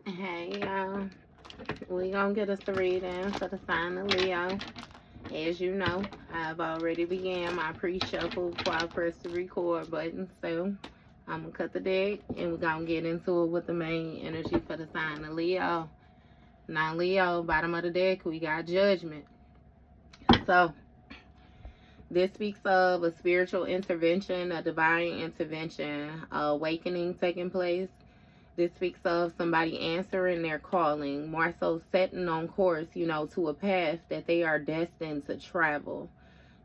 Hey, we gonna get us a reading for the sign of Leo. As you know, I've already began my pre-shuffle before I press the record button. So I'm gonna cut the deck and we're gonna get into it with the main energy for the sign of Leo. Now, Leo, bottom of the deck, we got Judgment. So this speaks of a spiritual intervention, a divine intervention, awakening taking place. This speaks of somebody answering their calling, more so setting on course, to a path that they are destined to travel.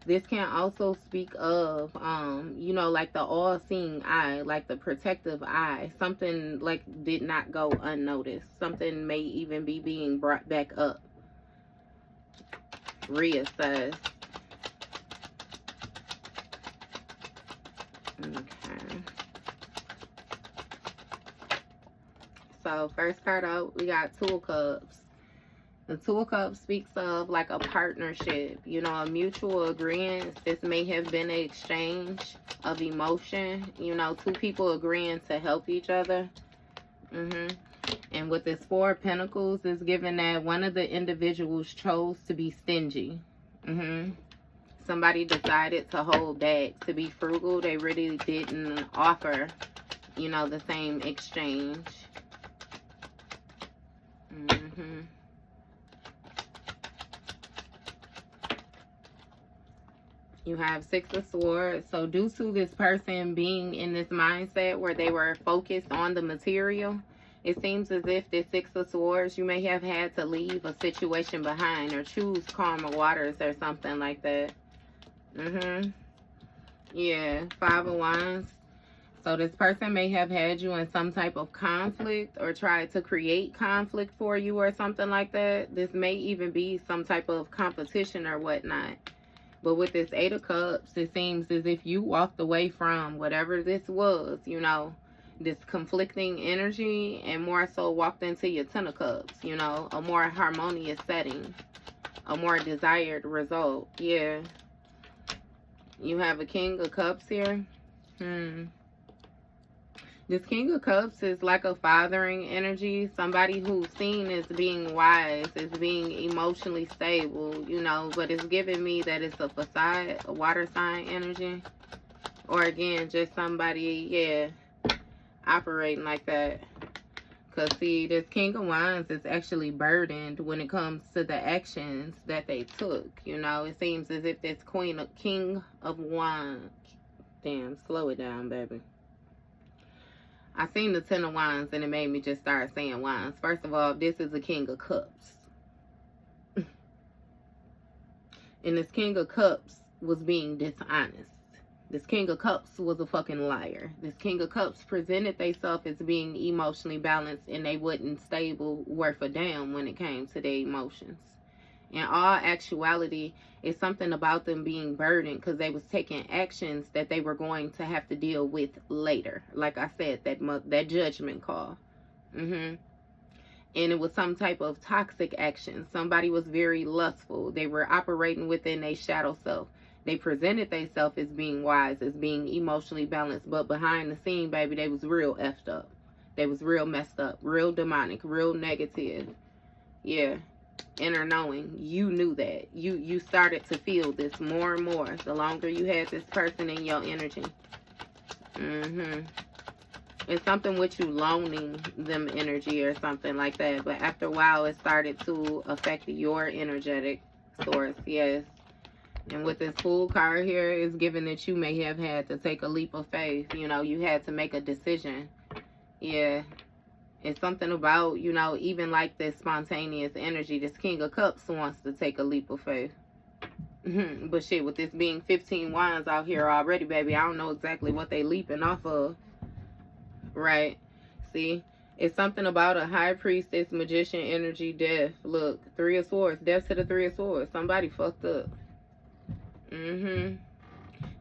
This can also speak of, like the all-seeing eye, like the protective eye. Something like did not go unnoticed. Something may even be being brought back up, reassessed. Okay. So first card out, we got Two of Cups. The Two of Cups speaks of like a partnership, a mutual agreement. This may have been an exchange of emotion, two people agreeing to help each other. And with this Four of Pentacles, is given that one of the individuals chose to be stingy. Somebody decided to hold back, to be frugal. They really didn't offer, the same exchange. You have Six of Swords. So due to this person being in this mindset where they were focused on the material, it seems as if this Six of Swords, you may have had to leave a situation behind or choose calmer waters or something like that. Yeah, Five of Wands. So this person may have had you in some type of conflict or tried to create conflict for you or something like that. This may even be some type of competition or whatnot. But with this Eight of Cups, it seems as if you walked away from whatever this was, this conflicting energy, and more so walked into your Ten of Cups, a more harmonious setting, a more desired result. Yeah. You have a King of Cups here. This King of Cups is like a fathering energy. Somebody who's seen as being wise, as being emotionally stable, but it's giving me that it's a facade, a water sign energy. Or again, just somebody, operating like that. Because, see, this King of Wands is actually burdened when it comes to the actions that they took. It seems as if this King of Wands. Damn, slow it down, baby. I seen the Ten of Wands and it made me just start saying wands. First of all, this is a King of Cups. And this King of Cups was being dishonest. This King of Cups was a fucking liar. This King of Cups presented themselves as being emotionally balanced and they wasn't stable worth a damn when it came to their emotions. In all actuality, it's something about them being burdened because they was taking actions that they were going to have to deal with later. Like I said, that judgment call. And it was some type of toxic action. Somebody was very lustful. They were operating within their shadow self. They presented themselves as being wise, as being emotionally balanced. But behind the scene, baby, they was real effed up. They was real messed up, real demonic, real negative. Yeah. Inner knowing, you knew that. You started to feel this more and more the longer you had this person in your energy. It's something with you loaning them energy or something like that. But after a while, it started to affect your energetic source. Yes. And with this Fool card here, it's given that you may have had to take a leap of faith. You had to make a decision. Yeah. It's something about, even like this spontaneous energy, this King of Cups wants to take a leap of faith. But shit, with this being 15 wands out here already, baby, I don't know exactly what they leaping off of. Right? See? It's something about a high priestess, magician energy, death. Look, Three of Swords, death to the Three of Swords. Somebody fucked up.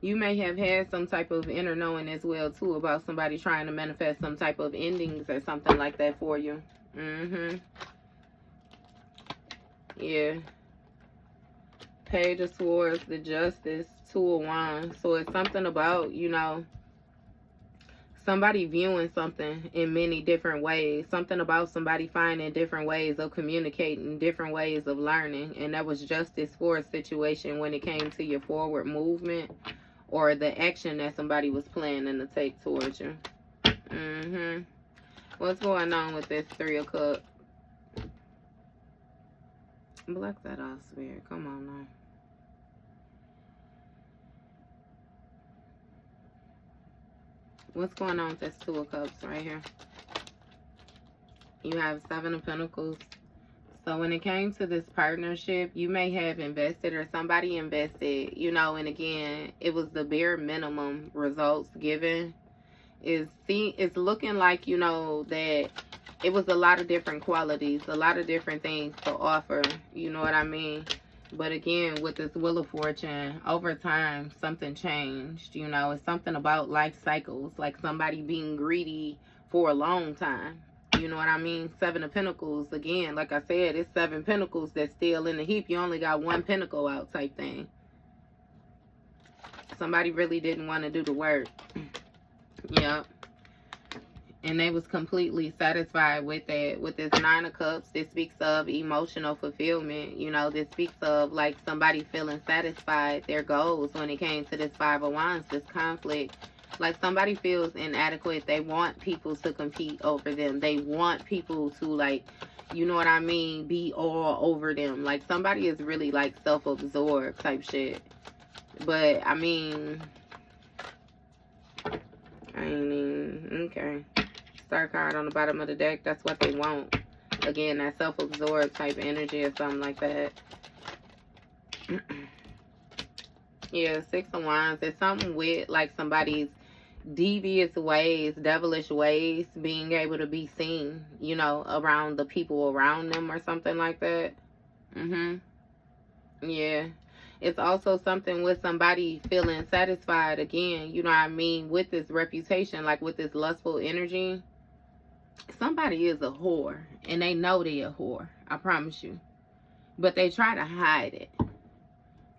You may have had some type of inner knowing as well, too, about somebody trying to manifest some type of endings or something like that for you. Yeah. Page of Swords, the Justice, Two of Wands. So it's something about, somebody viewing something in many different ways. Something about somebody finding different ways of communicating, different ways of learning. And that was justice for a situation when it came to your forward movement or the action that somebody was planning to take towards you. What's going on with this 3 of Cups? Block that off, Spirit. Come on now. What's going on with this 2 of Cups right here? You have 7 of Pentacles. So when it came to this partnership, you may have invested or somebody invested, you know, and again, it was the bare minimum results given. It's looking like, you know, that it was a lot of different qualities, a lot of different things to offer, you know what I mean? But again, with this Wheel of Fortune, over time, something changed, you know. It's something about life cycles, like somebody being greedy for a long time, you know what I mean? 7 of Pentacles, again, like I said, it's 7 Pentacles that's still in the heap. You only got 1 Pentacle out type thing. Somebody really didn't want to do the work. Yep. And they was completely satisfied with it. With this 9 of Cups, this speaks of emotional fulfillment. You know, this speaks of like somebody feeling satisfied their goals when it came to this 5 of Wands, this conflict. Like somebody feels inadequate. They want people to compete over them. They want people to, like, you know what I mean, be all over them. Like somebody is really like self-absorbed type shit. But I mean, okay. Star card on the bottom of the deck, that's what they want. Again, that self-absorbed type energy or something like that. Yeah, 6 of Wands. It's something with like somebody's devious ways, devilish ways being able to be seen, you know, around the people around them or something like that. Yeah. It's also something with somebody feeling satisfied again, you know what I mean, with this reputation, like with this lustful energy. Somebody is a whore, and they know they're a whore, I promise you. But they try to hide it,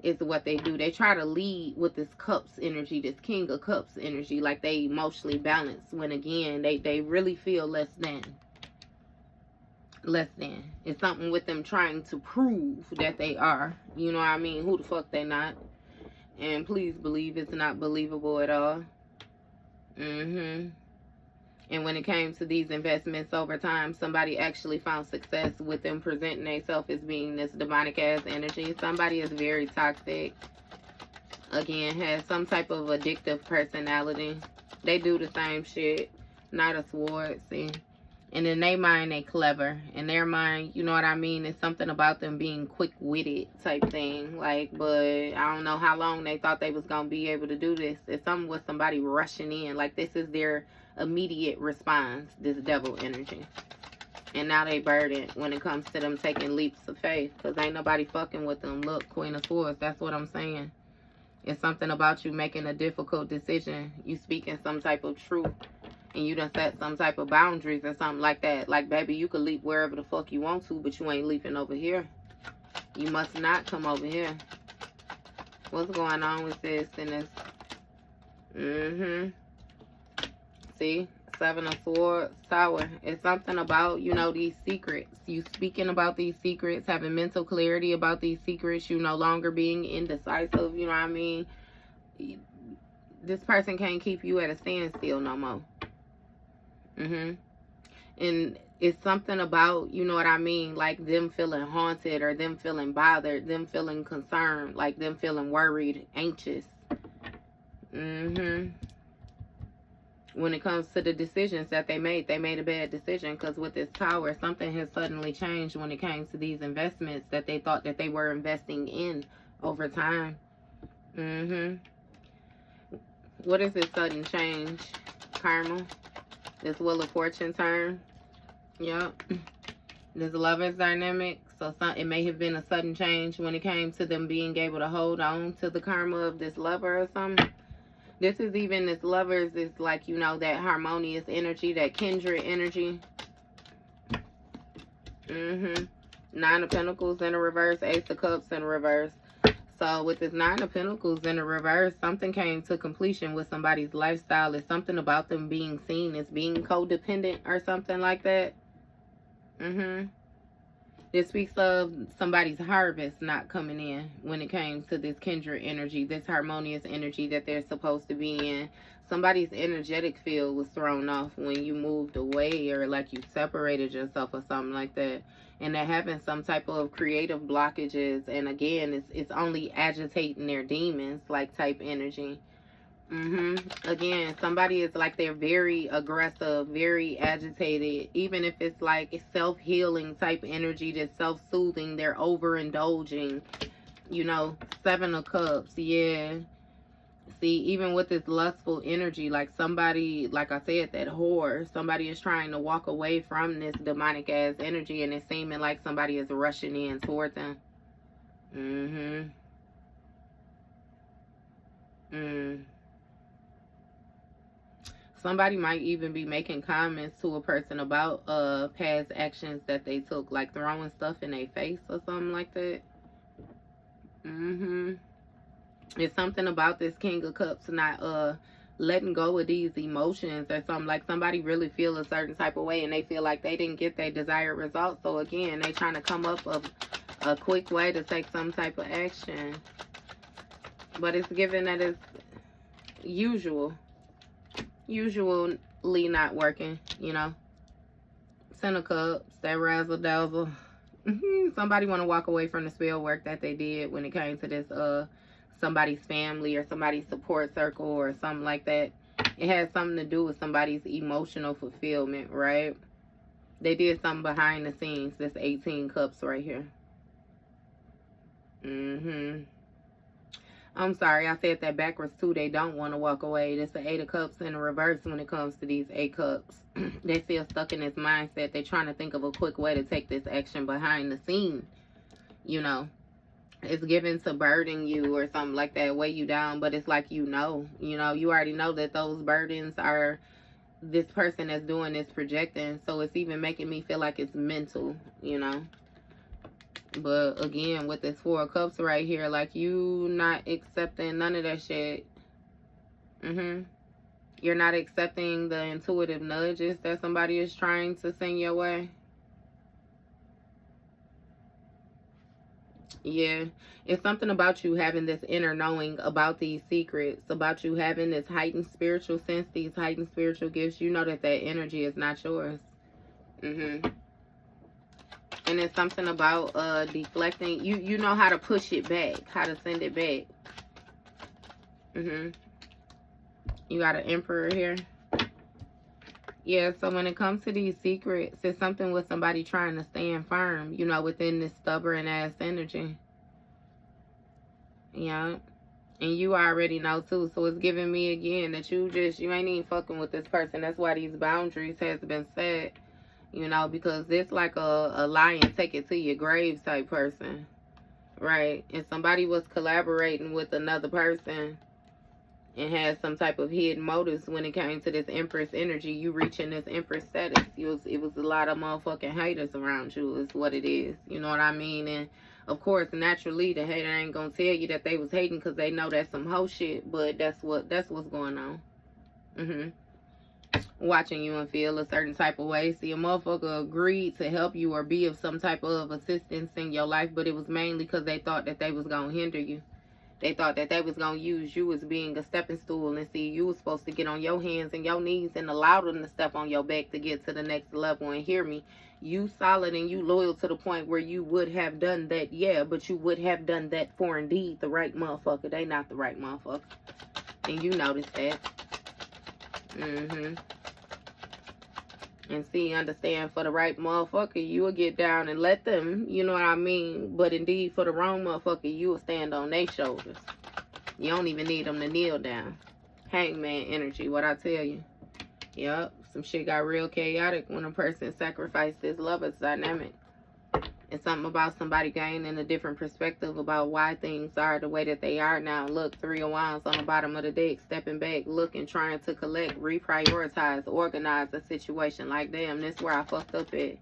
is what they do. They try to lead with this Cups energy, this King of Cups energy, like they emotionally balanced, when again, they really feel less than. It's something with them trying to prove that they are, you know what I mean, who the fuck they not. And please believe it's not believable at all. And when it came to these investments over time, somebody actually found success with them presenting themselves as being this demonic ass energy. Somebody is very toxic. Again, has some type of addictive personality. They do the same shit. Knight of Swords, see. And in their mind, they clever. In their mind, you know what I mean? It's something about them being quick-witted type thing. Like, but I don't know how long they thought they was going to be able to do this. It's something with somebody rushing in. Like, this is their immediate response, this devil energy. And now they burdened when it comes to them taking leaps of faith. Because ain't nobody fucking with them. Look, Queen of Swords, that's what I'm saying. It's something about you making a difficult decision. You speaking some type of truth. And you done set some type of boundaries or something like that. Like, baby, you could leap wherever the fuck you want to, but you ain't leaping over here. You must not come over here. What's going on with this and this? See? 7 of Swords, Tower. It's something about, you know, these secrets. You speaking about these secrets, having mental clarity about these secrets. You no longer being indecisive, you know what I mean? This person can't keep you at a standstill no more. And it's something about, you know what I mean, like them feeling haunted or them feeling bothered, them feeling concerned, like them feeling worried, anxious. When it comes to the decisions that they made a bad decision, because with this Tower, something has suddenly changed when it came to these investments that they thought that they were investing in over time. What is this sudden change? Karma. This Wheel of Fortune turn. Yep. This Lover's dynamic. So it may have been a sudden change when it came to them being able to hold on to the karma of this lover or something. This is even, this Lovers is like, you know, that harmonious energy, that kindred energy. 9 of Pentacles in a reverse. Ace of Cups in reverse. So with this Nine of Pentacles in the reverse, something came to completion with somebody's lifestyle. It's something about them being seen as being codependent or something like that. It speaks of somebody's harvest not coming in when it came to this kindred energy, this harmonious energy that they're supposed to be in. Somebody's energetic field was thrown off when you moved away, or like you separated yourself or something like that. And they're having some type of creative blockages. And again, it's only agitating their demons, like type energy. Again, somebody is like they're very aggressive, very agitated. Even if it's like self-healing type energy, that's self-soothing, they're overindulging. You know, Seven of Cups, yeah. See, even with this lustful energy, like somebody, like I said, that whore, somebody is trying to walk away from this demonic ass energy, and it's seeming like somebody is rushing in toward them. Somebody might even be making comments to a person about past actions that they took, like throwing stuff in their face or something like that. It's something about this King of Cups not letting go of these emotions or something. Like somebody really feel a certain type of way and they feel like they didn't get their desired result. So again, they trying to come up with a quick way to take some type of action. But it's given that it's usually not working, you know. Ten of Cups, that razzle dazzle. Somebody want to walk away from the spell work that they did when it came to this somebody's family or somebody's support circle or something like that. It has something to do with somebody's emotional fulfillment, right? They did something behind the scenes. This 18 Cups right here. I'm sorry, I said that backwards too. They don't want to walk away. It's the 8 of Cups in the reverse when it comes to these 8 Cups. They still stuck in this mindset. They're trying to think of a quick way to take this action behind the scene. You know, it's given to burden you or something like that, weigh you down. But it's like, you know, you already know that those burdens are this person that's doing this projecting. So it's even making me feel like it's mental, you know. But again, with this 4 of Cups right here, like you not accepting none of that shit. You're not accepting the intuitive nudges that somebody is trying to send your way. Yeah, it's something about you having this inner knowing about these secrets, about you having this heightened spiritual sense, these heightened spiritual gifts. You know that that energy is not yours. And it's something about deflecting. You know how to push it back, how to send it back. You got an Emperor here. Yeah, so when it comes to these secrets, it's something with somebody trying to stand firm, you know, within this stubborn ass energy. Yeah. And you already know too. So it's giving me again that you ain't even fucking with this person. That's why these boundaries has been set. You know, because it's like a lie and take it to your grave type person. Right? And somebody was collaborating with another person and had some type of hidden motives when it came to this Empress energy. You reaching this Empress status. It was a lot of motherfucking haters around you is what it is. You know what I mean? And of course, naturally, the hater ain't gonna tell you that they was hating because they know that's some hoe shit. But that's what's going on. Watching you and feel a certain type of way. See, a motherfucker agreed to help you or be of some type of assistance in your life, but it was mainly because they thought that they was going to hinder you. They thought that they was going to use you as being a stepping stool, and see, you was supposed to get on your hands and your knees and allow them to step on your back to get to the next level. And hear me, you solid and you loyal to the point where you would have done that, yeah, but you would have done that for indeed the right motherfucker. They not the right motherfucker. And you notice that. And see, understand, for the right motherfucker, you will get down and let them, you know what I mean? But indeed, for the wrong motherfucker, you will stand on their shoulders. You don't even need them to kneel down. Hangman energy, what I tell you. Yup, some shit got real chaotic when a person sacrificed his lover's dynamic. It's something about somebody gaining a different perspective about why things are the way that they are now. Look, 3 of Wands on the bottom of the deck, stepping back, looking, trying to collect, reprioritize, organize a situation. Like, damn, this is where I fucked up at.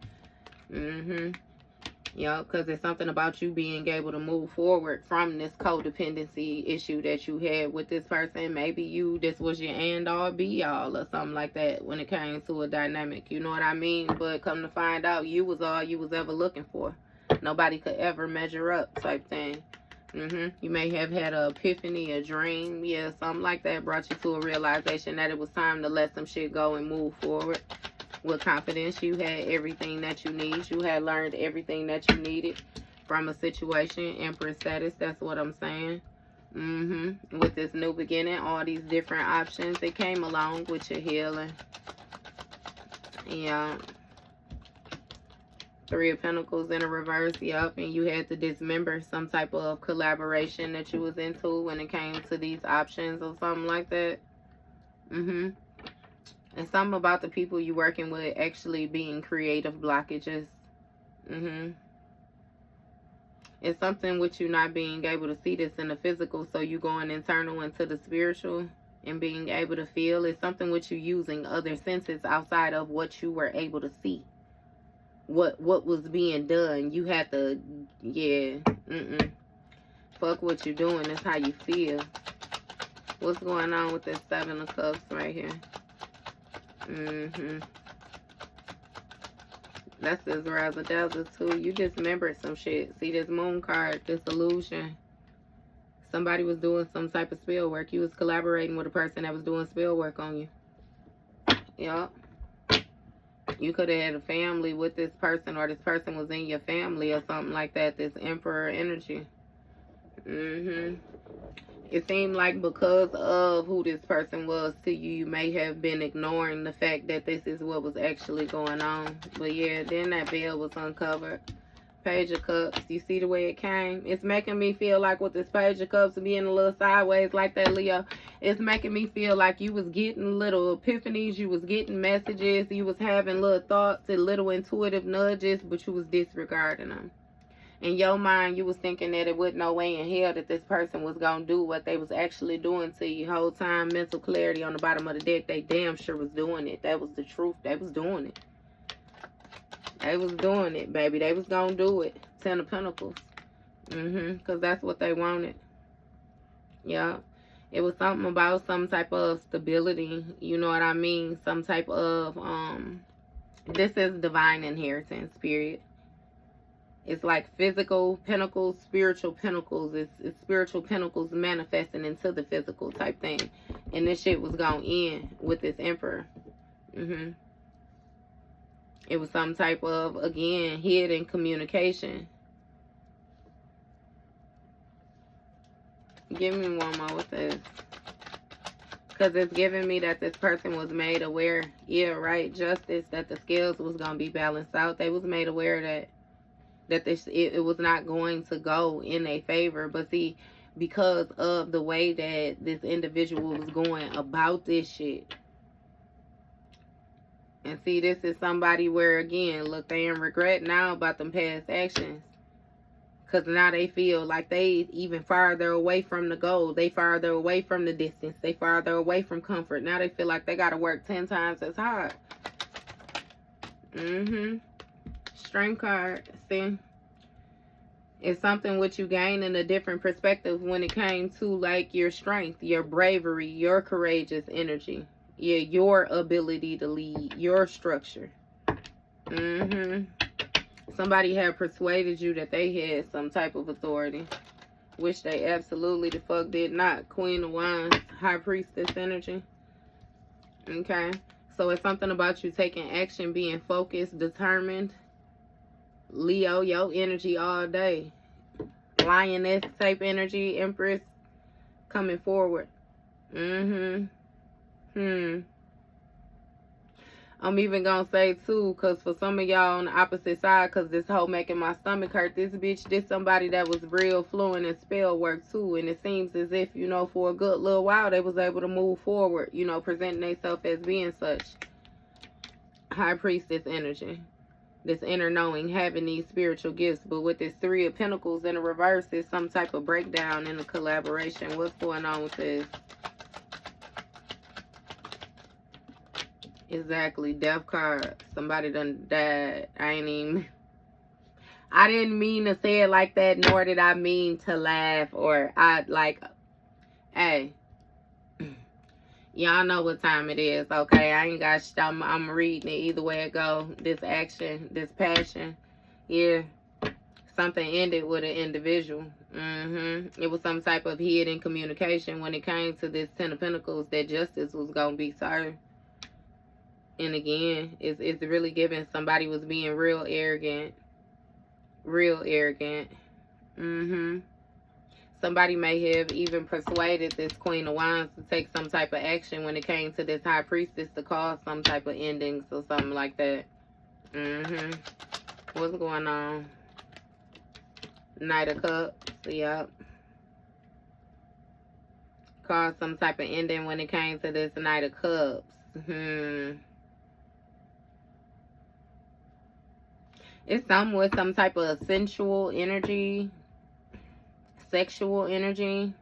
Yeah, because it's something about you being able to move forward from this codependency issue that you had with this person. Maybe this was your end all be all or something like that when it came to a dynamic. You know what I mean? But come to find out, you was all you was ever looking for. Nobody could ever measure up type thing. You may have had an epiphany, a dream, yeah, something like that brought you to a realization that it was time to let some shit go and move forward. With confidence, you had everything that you need. You had learned everything that you needed from a situation. Empress status, that's what I'm saying. With this new beginning, all these different options that came along with your healing. Yeah. Three of Pentacles in a reverse, yep. And you had to dismember some type of collaboration that you was into when it came to these options or something like that. And something about the people you working with actually being creative blockages. It's something with you not being able to see this in the physical, so you going internal into the spiritual and being able to feel. It's something with you using other senses outside of what you were able to see. What was being done. You had to, yeah, fuck what you're doing. That's how you feel. What's going on with this Seven of Cups right here? That's this razzle dazzle too. You dismembered some shit. See this moon card, this illusion. Somebody was doing some type of spell work. You was collaborating with a person that was doing spell work on you. Yup. You could have had a family with this person, or this person was in your family or something like that. This Emperor energy. It seemed like because of who this person was to you, you may have been ignoring the fact that this is what was actually going on. But yeah, then that veil was uncovered. Page of Cups. You see the way it came? It's making me feel like with this Page of Cups being a little sideways like that, Leo, it's making me feel like you was getting little epiphanies, you was getting messages, you was having little thoughts and little intuitive nudges, but you was disregarding them. In your mind, you was thinking that it wasn't no way in hell that this person was going to do what they was actually doing to you. Whole time, mental clarity on the bottom of the deck, they damn sure was doing it. That was the truth. They was doing it. They was doing it, baby. They was going to do it. Ten of Pentacles. Because that's what they wanted. Yeah. It was something about some type of stability. You know what I mean? Some type of, this is divine inheritance, period. It's like physical pentacles, spiritual pentacles. It's spiritual pentacles manifesting into the physical type thing. And this shit was going to end with this Emperor. It was some type of, again, hidden communication. Give me one more with this. Because it's giving me that this person was made aware. Yeah, right. Justice, that the scales was going to be balanced out. They was made aware that it was not going to go in their favor. But see, because of the way that this individual was going about this shit. And see, this is somebody where, again, look, they in regret now about them past actions. Because now they feel like they even farther away from the goal. They farther away from the distance. They farther away from comfort. Now they feel like they got to work 10 times as hard. Strength card. See? It's something with you gaining a different perspective when it came to like your strength, your bravery, your courageous energy. Yeah, your ability to lead, your structure. Somebody had persuaded you that they had some type of authority, which they absolutely the fuck did not. Queen of Wands, High Priestess energy. Okay, so it's something about you taking action, being focused, determined. Leo, your energy all day. Lioness type energy, Empress, coming forward. I'm even gonna say too, because for some of y'all on the opposite side, because this whole making my stomach hurt, this bitch, this somebody that was real fluent in spell work too, and it seems as if, you know, for a good little while they was able to move forward, you know, presenting themselves as being such. High Priestess energy, this inner knowing, having these spiritual gifts. But with this Three of Pentacles in the reverse, is some type of breakdown in the collaboration. What's going on with this? Exactly. Death card. Somebody done died. I ain't even... I didn't mean to say it like that, nor did I mean to laugh or hey, y'all know what time it is, okay? I ain't got shit. I'm reading it either way it go. This action, this passion, yeah. Something ended with an individual. It was some type of hidden communication when it came to this Ten of Pentacles that justice was going to be served. And again, it's really giving somebody was being real arrogant. Real arrogant. Somebody may have even persuaded this Queen of Wands to take some type of action when it came to this High Priestess to cause some type of endings or something like that. What's going on? Knight of Cups. Yep. Cause some type of ending when it came to this Knight of Cups. It's something with some type of sensual energy, sexual energy.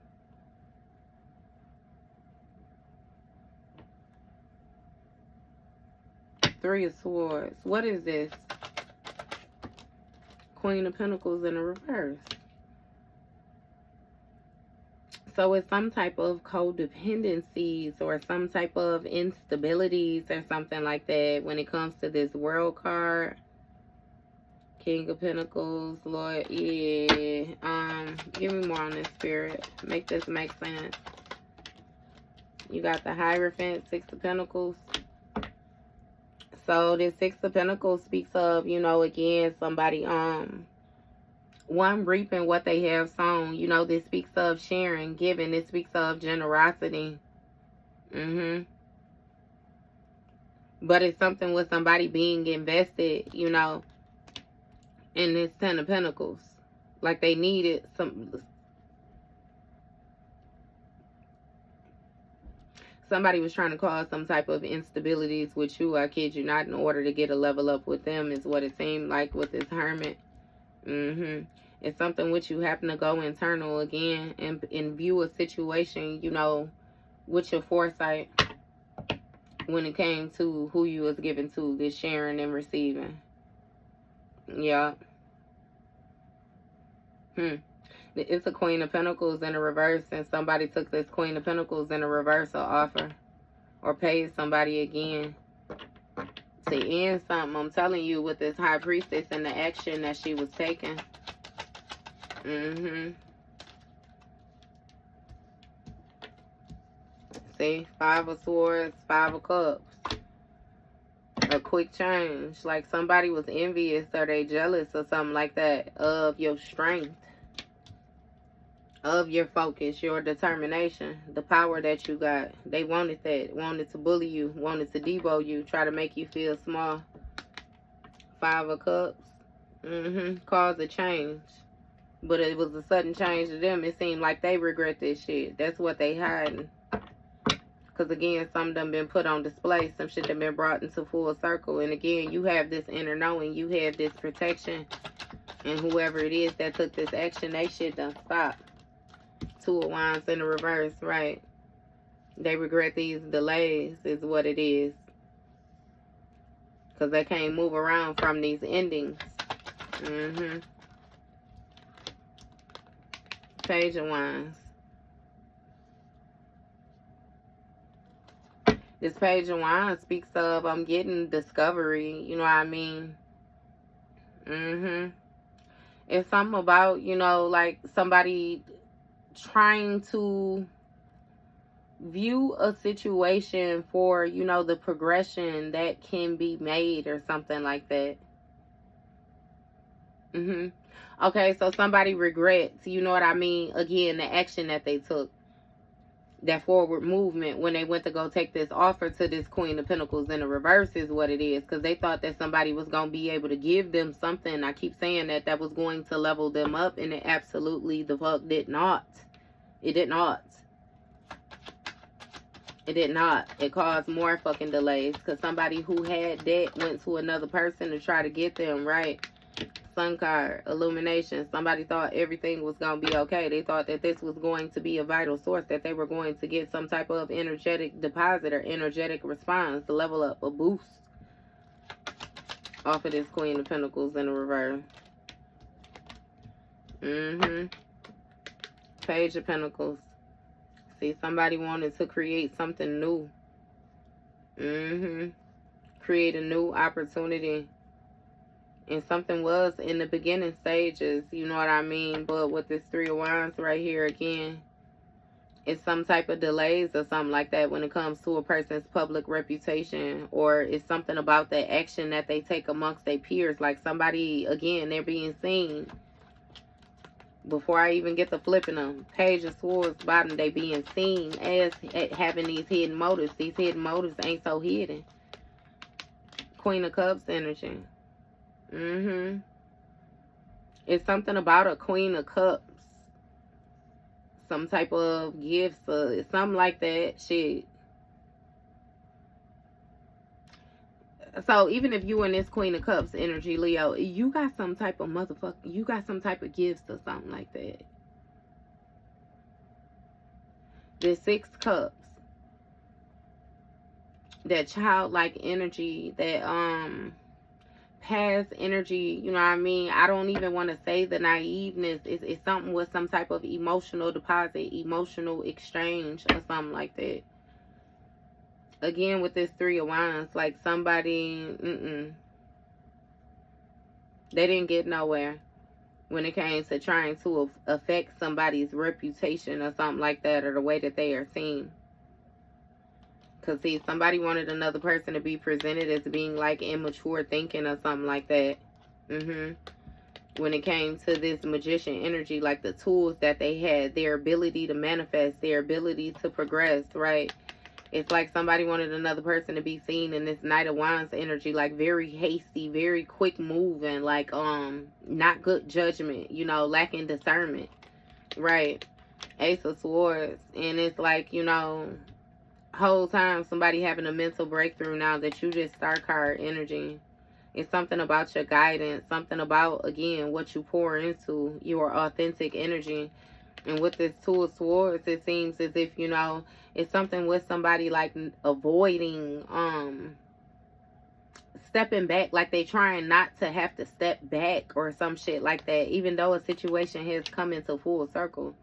Three of Swords. What is this? Queen of Pentacles in the reverse. So it's some type of codependencies or some type of instabilities or something like that when it comes to this World card. King of Pentacles, Lord, yeah. Give me more on this, Spirit. Make this make sense. You got the Hierophant, Six of Pentacles. So this Six of Pentacles speaks of, you know, again, somebody, one reaping what they have sown. You know, this speaks of sharing, giving. This speaks of generosity. But it's something with somebody being invested, you know, in this Ten of Pentacles. Like they needed somebody was trying to cause some type of instabilities with you, I kid you not, in order to get a level up with them is what it seemed like with this Hermit. It's something which you happen to go internal again and view a situation, you know, with your foresight when it came to who you was given to, this sharing and receiving. Yeah. It's a Queen of Pentacles in a reverse, and somebody took this Queen of Pentacles in a reversal offer or paid somebody again to end something. I'm telling you, with this High Priestess and the action that she was taking. See, Five of Swords, Five of Cups. A quick change. Like somebody was envious or they jealous or something like that of your strength, of your focus, your determination, the power that you got. They wanted that. Wanted to bully you. Wanted to debo you. Try to make you feel small. Five of Cups. Cause a change. But it was a sudden change to them. It seemed like they regret this shit. That's what they hiding. Because again, some of them been put on display. Some shit that been brought into full circle. And again, you have this inner knowing. You have this protection. And whoever it is that took this action, they shit done stop. Two of Wands in the reverse, right? They regret these delays is what it is. Because they can't move around from these endings. Page of Wands. This Page of Wands speaks of, I'm getting discovery, you know what I mean? It's something about, you know, like somebody trying to view a situation for, you know, the progression that can be made or something like that. Okay, so somebody regrets, you know what I mean? Again, the action that they took. That forward movement when they went to go take this offer to this Queen of Pentacles in the reverse is what it is. Because they thought that somebody was going to be able to give them something. I keep saying that was going to level them up. And it absolutely the fuck did not. It did not. It did not. It caused more fucking delays. Because somebody who had debt went to another person to try to get them, right? Sun card, illumination. Somebody thought everything was going to be okay. They thought that this was going to be a vital source, that they were going to get some type of energetic deposit or energetic response to level up, a boost off of this Queen of Pentacles in the reverse. Page of Pentacles. See, somebody wanted to create something new. Create a new opportunity. And something was in the beginning stages, you know what I mean? But with this Three of Wands right here again, it's some type of delays or something like that when it comes to a person's public reputation, or it's something about the action that they take amongst their peers. Like somebody, again, they're being seen. Before I even get to flipping them, Page of Swords bottom, they being seen as having these hidden motives. These hidden motives ain't so hidden. Queen of Cups energy. It's something about a Queen of Cups. Some type of gifts or something like that. Shit. So even if you in this Queen of Cups energy, Leo, you got some type of you got some type of gifts or something like that. The Six Cups. That childlike energy, that past energy, you know what I mean? I don't even want to say the naiveness. It's something with some type of emotional deposit, emotional exchange or something like that. Again, with this Three of Wands, like somebody, they didn't get nowhere when it came to trying to affect somebody's reputation or something like that, or the way that they are seen. Because, see, somebody wanted another person to be presented as being like immature thinking or something like that. When it came to this Magician energy, like the tools that they had, their ability to manifest, their ability to progress, right? It's like somebody wanted another person to be seen in this Knight of Wands energy, like very hasty, very quick moving, like not good judgment, you know, lacking discernment, right? Ace of Swords, and it's like, you know, whole time somebody having a mental breakthrough now that you just Star card energy. It's something about your guidance, something about, again, what you pour into your authentic energy. And with this Two of Swords, it seems as if, you know, it's something with somebody like avoiding stepping back, like they trying not to have to step back or some shit like that, even though a situation has come into full circle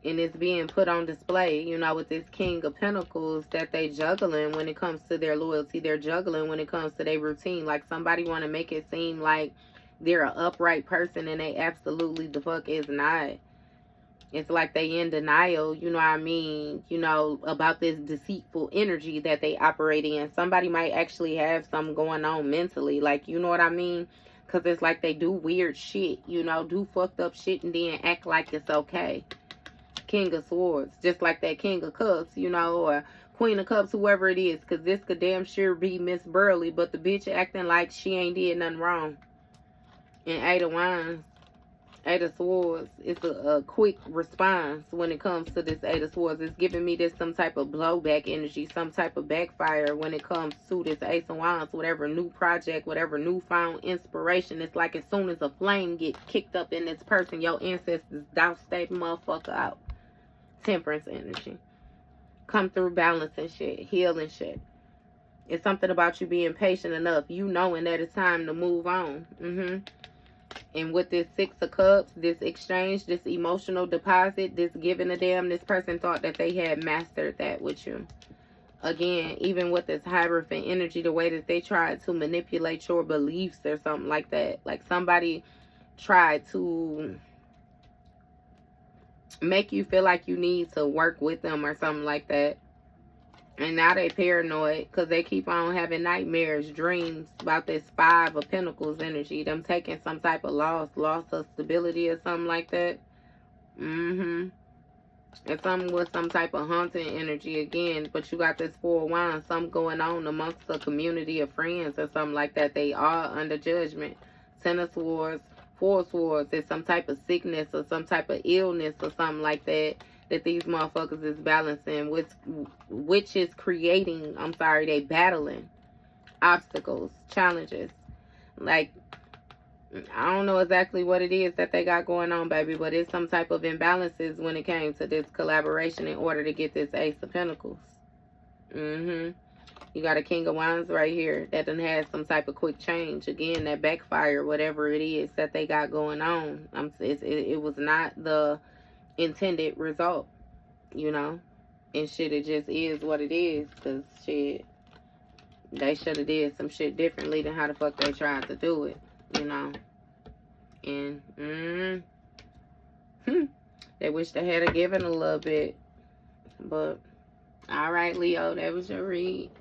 and it's being put on display, you know, with this King of Pentacles, that they juggling when it comes to their loyalty. They're juggling when it comes to their routine. Like somebody want to make it seem like they're an upright person and they absolutely the fuck is not. It's like they in denial, you know what I mean, you know, about this deceitful energy that they operate in. Somebody might actually have something going on mentally, like, you know what I mean? Because it's like they do weird shit, you know, do fucked up shit and then act like it's okay. King of Swords, just like that King of Cups, you know, or Queen of Cups, whoever it is, because this could damn sure be Miss Burley, but the bitch acting like she ain't did nothing wrong. And Eight of Wands, Eight of Swords, it's a quick response when it comes to this Eight of Swords. It's giving me this some type of blowback energy, some type of backfire when it comes to this Ace of Wands, whatever new project, whatever newfound inspiration. It's like as soon as a flame get kicked up in this person, your ancestors douse that motherfucker out. Temperance energy. Come through balancing shit, healing shit. It's something about you being patient enough, you knowing that it's time to move on. And with this Six of Cups, this exchange, this emotional deposit, this giving a damn, this person thought that they had mastered that with you. Again, even with this Hierophant energy, the way that they tried to manipulate your beliefs or something like that. Like somebody tried to make you feel like you need to work with them or something like that. And now they paranoid because they keep on having nightmares, dreams about this Five of Pentacles energy. Them taking some type of loss of stability or something like that. And something with some type of haunting energy again. But you got this Four of Wands, something going on amongst a community of friends or something like that. They are under judgment. Ten of Swords, Four of Swords. There's some type of sickness or some type of illness or something like that these motherfuckers is balancing, which is creating, they battling obstacles, challenges. Like, I don't know exactly what it is that they got going on, baby, but it's some type of imbalances when it came to this collaboration in order to get this Ace of Pentacles. You got a King of Wands right here that done had some type of quick change. Again, that backfire, whatever it is that they got going on. It was not the intended result, you know? And shit, it just is what it is. Because shit, they should have did some shit differently than how the fuck they tried to do it, you know? And, they wish they had given a little bit. But, alright, Leo, that was your read.